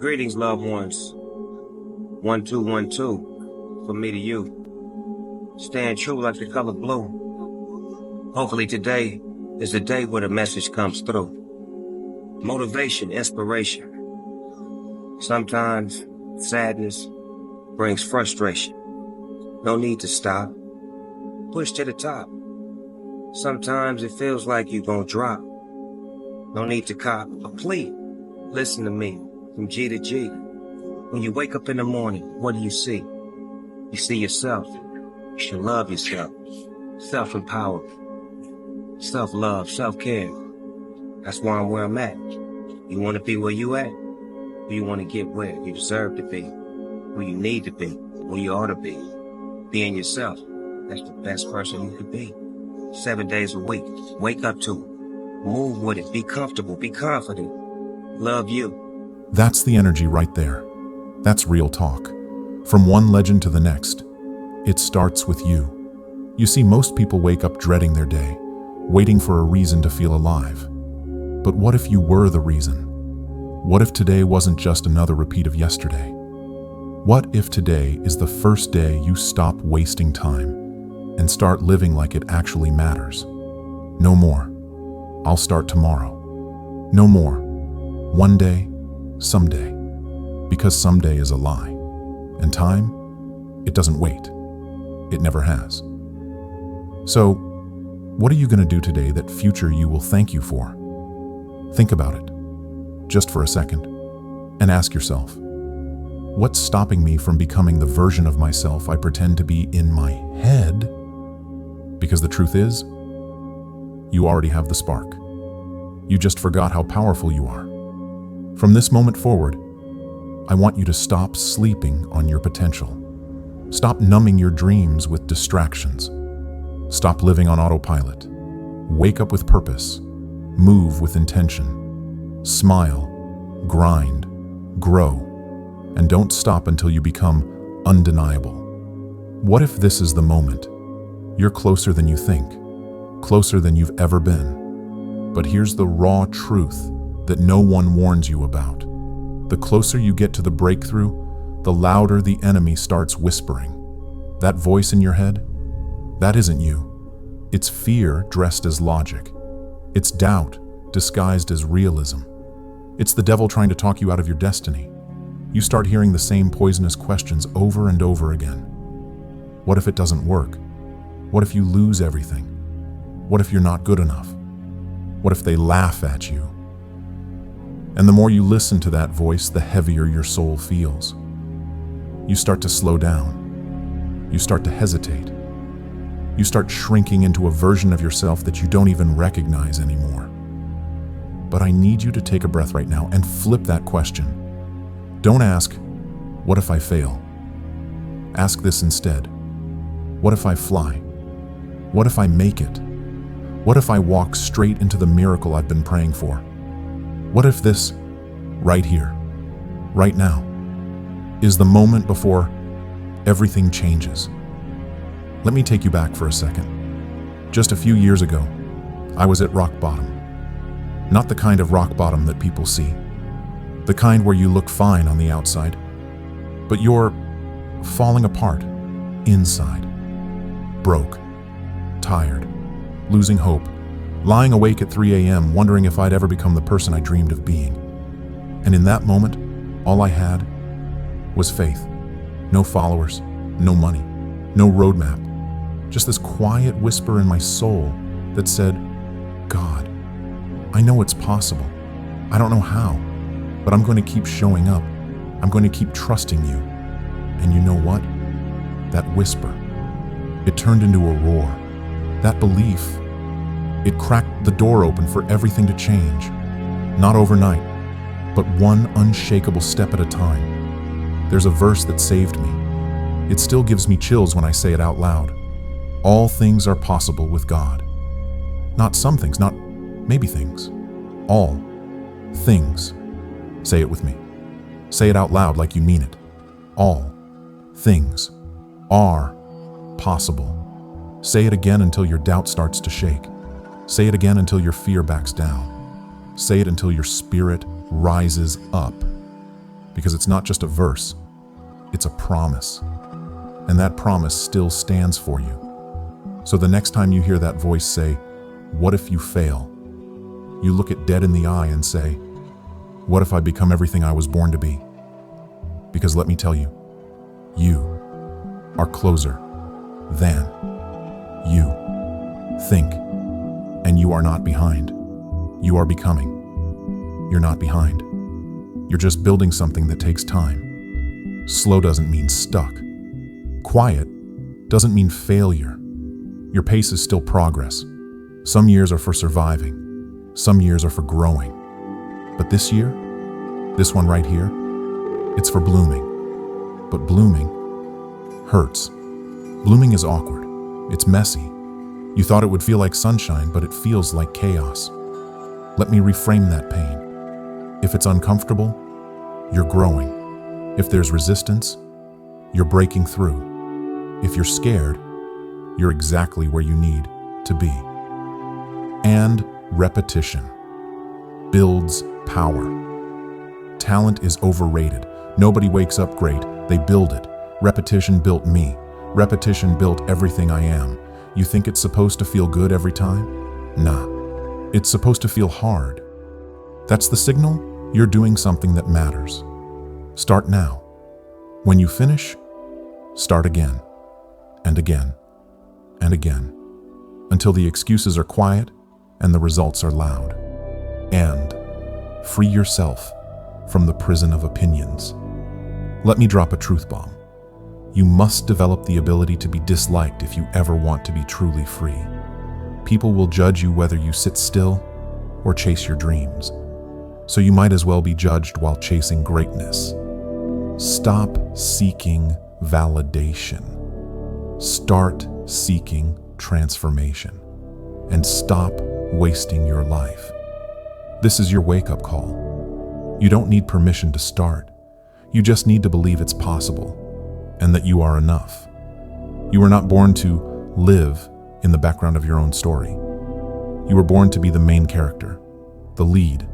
Greetings, loved ones. 1212 from me to you. Staying true like the color blue. Hopefully today is the day where the message comes through. Motivation, inspiration. Sometimes sadness brings frustration. No need to stop. Push to the top. Sometimes it feels like you're gonna drop. No need to cop a plea. Listen to me from G to G. When you wake up in the morning, what do you see? You see yourself. You should love yourself. Self-empowered. Self-love, self-care. That's why I'm where I'm at. You want to be where you at? Or you want to get where you deserve to be? Where you need to be? Where you ought to be? Being yourself. That's the best person you could be. 7 days a week. Wake up to it. Move with it. Be comfortable. Be confident. Love you. That's the energy right there. That's real talk. From one legend to the next, it starts with you. You see, most people wake up dreading their day, waiting for a reason to feel alive. But what if you were the reason? What if today wasn't just another repeat of yesterday? What if today is the first day you stop wasting time and start living like it actually matters? No more, I'll start tomorrow. No more, one day, someday. Because someday is a lie. And time, it doesn't wait. It never has. So, what are you going to do today that future you will thank you for? Think about it, just for a second, and ask yourself, what's stopping me from becoming the version of myself I pretend to be in my head? Because the truth is, you already have the spark. You just forgot how powerful you are. From this moment forward, I want you to stop sleeping on your potential. Stop numbing your dreams with distractions. Stop living on autopilot. Wake up with purpose. Move with intention. Smile, grind, grow, and don't stop until you become undeniable. What if this is the moment? You're closer than you think, closer than you've ever been. But here's the raw truth that no one warns you about. The closer you get to the breakthrough, the louder the enemy starts whispering. That voice in your head, that isn't you. It's fear dressed as logic. It's doubt disguised as realism. It's the devil trying to talk you out of your destiny. You start hearing the same poisonous questions over and over again. What if it doesn't work? What if you lose everything? What if you're not good enough? What if they laugh at you? And the more you listen to that voice, the heavier your soul feels. You start to slow down. You start to hesitate. You start shrinking into a version of yourself that you don't even recognize anymore. But I need you to take a breath right now and flip that question. Don't ask, what if I fail? Ask this instead. What if I fly? What if I make it? What if I walk straight into the miracle I've been praying for? What if this, right here, right now, is the moment before everything changes? Let me take you back for a second. Just a few years ago, I was at rock bottom. Not the kind of rock bottom that people see. The kind where you look fine on the outside, but you're falling apart inside. Broke, tired, losing hope, lying awake at 3 a.m. wondering if I'd ever become the person I dreamed of being. And in that moment, all I had was faith. No followers, no money, no roadmap. Just this quiet whisper in my soul that said, God, I know it's possible. I don't know how, but I'm going to keep showing up. I'm going to keep trusting you. And you know what? That whisper, it turned into a roar. That belief, it cracked the door open for everything to change. Not overnight, but one unshakable step at a time. There's a verse that saved me. It still gives me chills when I say it out loud. All things are possible with God. Not some things, not maybe things. All things. Say it with me. Say it out loud like you mean it. All things are possible. Say it again until your doubt starts to shake. Say it again until your fear backs down. Say it until your spirit rises up. Because it's not just a verse, it's a promise. And that promise still stands for you. So the next time you hear that voice say, "What if you fail?" you look it dead in the eye and say, "What if I become everything I was born to be?" Because let me tell you, you are closer than you think. And you are not behind. You are becoming. You're not behind. You're just building something that takes time. Slow doesn't mean stuck. Quiet doesn't mean failure. Your pace is still progress. Some years are for surviving. Some years are for growing. But this year, this one right here, it's for blooming. But blooming hurts. Blooming is awkward. It's messy. You thought it would feel like sunshine, but it feels like chaos. Let me reframe that pain. If it's uncomfortable, you're growing. If there's resistance, you're breaking through. If you're scared, you're exactly where you need to be. And repetition builds power. Talent is overrated. Nobody wakes up great, they build it. Repetition built me. Repetition built everything I am. You think it's supposed to feel good every time? Nah. It's supposed to feel hard. That's the signal you're doing something that matters. Start now. When you finish, start again, and again, and again, until the excuses are quiet and the results are loud. And free yourself from the prison of opinions. Let me drop a truth bomb. You must develop the ability to be disliked if you ever want to be truly free. People will judge you whether you sit still or chase your dreams. So you might as well be judged while chasing greatness. Stop seeking validation. Start seeking transformation. And stop wasting your life. This is your wake-up call. You don't need permission to start. You just need to believe it's possible. And that you are enough. You were not born to live in the background of your own story. You were born to be the main character, the lead,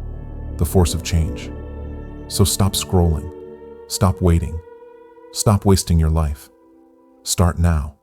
the force of change. So stop scrolling, stop waiting, stop wasting your life. Start now.